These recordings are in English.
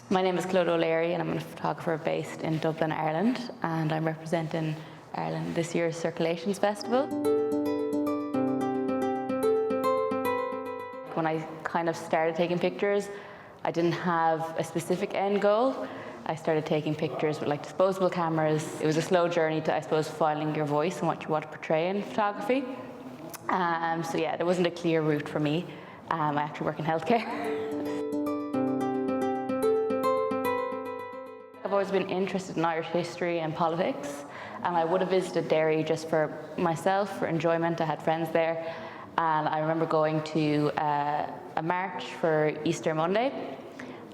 My name is Clodagh and I'm a photographer based in Dublin, Ireland, and I'm representing Ireland this year's Circulations Festival. When I kind of started taking pictures, I didn't have a specific end goal. I started taking pictures with disposable cameras. It was a slow journey to, I suppose, finding your voice and what you want to portray in photography. So yeah, there wasn't a clear route for me. I actually work in healthcare. I've always been interested in Irish history and politics, and I would have visited Derry just for myself, for enjoyment. I had friends there, and I remember going to a march for Easter Monday,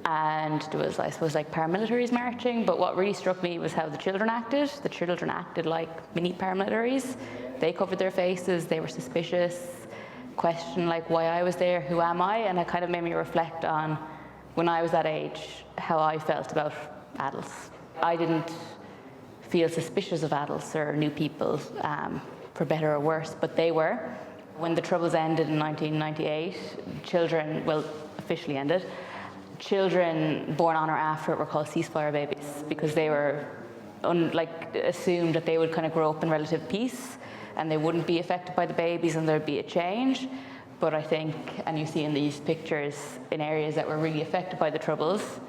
and there was, I suppose, paramilitaries marching, but what really struck me was how the children acted. The children acted like mini paramilitaries. They covered their faces, they were suspicious, questioned why I was there, who am I, and it kind of made me reflect on, when I was that age, how I felt about adults. I didn't feel suspicious of adults or new people, for better or worse, but they were. When the Troubles ended in 1998, children, well, officially ended, children born on or after it were called ceasefire babies because they were assumed that they would kind of grow up in relative peace and they wouldn't be affected by the babies and there'd be a change. But I think, and you see in these pictures, in areas that were really affected by the Troubles,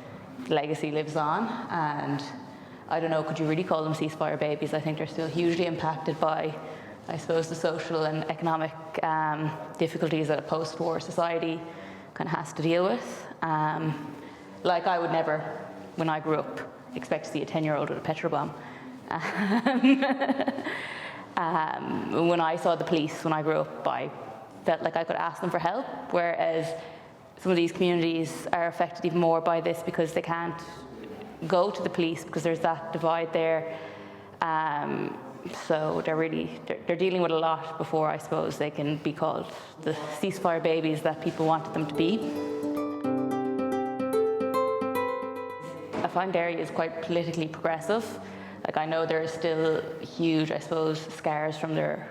the legacy lives on, and I don't know, could you really call them ceasefire babies? I think they're still hugely impacted by, I suppose, the social and economic difficulties that a post-war society kind of has to deal with. I would never, when I grew up, expect to see a 10-year-old with a petrol bomb. When I saw the police when I grew up, I felt like I could ask them for help, whereas some of these communities are affected even more by this because they can't go to the police because there's that divide there. So they're dealing with a lot before, I suppose, they can be called the ceasefire babies that people wanted them to be. I find Derry is quite politically progressive. I know there are still huge, I suppose, scars from their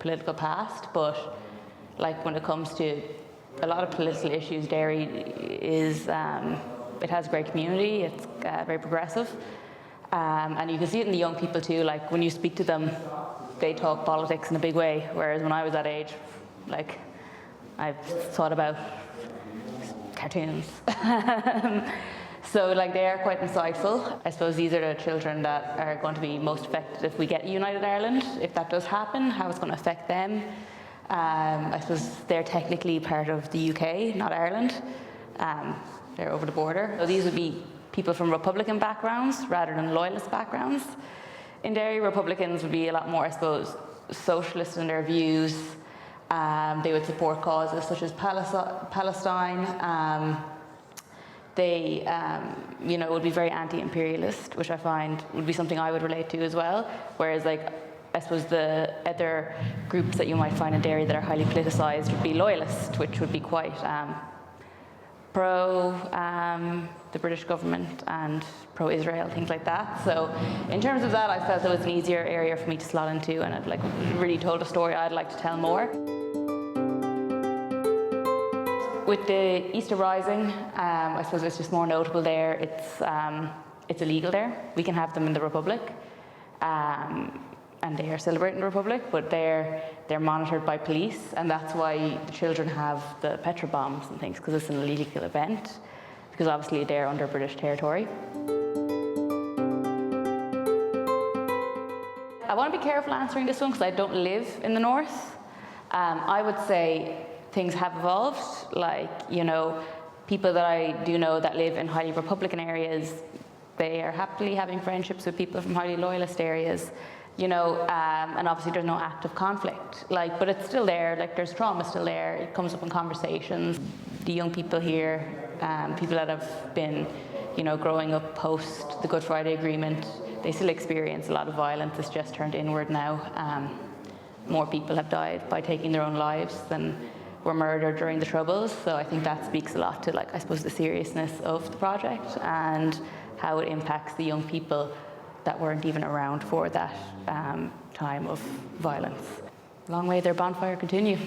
political past, but when it comes to a lot of political issues, Derry is, it has a great community, it's very progressive. And you can see it in the young people too, when you speak to them, they talk politics in a big way, whereas when I was that age, I've thought about cartoons. So they are quite insightful. I suppose these are the children that are going to be most affected if we get a united Ireland. If that does happen, how it's going to affect them. I suppose they're technically part of the UK, not Ireland. They're over the border. So these would be people from Republican backgrounds rather than Loyalist backgrounds. In Derry, Republicans would be a lot more, I suppose, socialist in their views. They would support causes such as Palestine. They, would be very anti-imperialist, which I find would be something I would relate to as well. Whereas, I suppose the other groups that you might find in Derry that are highly politicised would be loyalist, which would be quite pro the British government and pro-Israel, things like that. So in terms of that, I felt it was an easier area for me to slot into, and it really told a story I'd like to tell more. With the Easter Rising, I suppose it's just more notable there. It's illegal there. We can have them in the Republic. And they are celebrating the Republic, but they're monitored by police, and that's why the children have the petrol bombs and things, because it's an illegal event, because obviously they're under British territory. I want to be careful answering this one because I don't live in the north. I would say things have evolved, people that I do know that live in highly Republican areas, they are happily having friendships with people from highly loyalist areas. And obviously there's no active conflict, but it's still there, there's trauma still there, it comes up in conversations. The young people here, people that have been, growing up post the Good Friday Agreement, they still experience a lot of violence. It's just turned inward now. More people have died by taking their own lives than were murdered during the Troubles, so I think that speaks a lot to, I suppose, the seriousness of the project and how it impacts the young people that weren't even around for that time of violence. Long may their bonfire continue.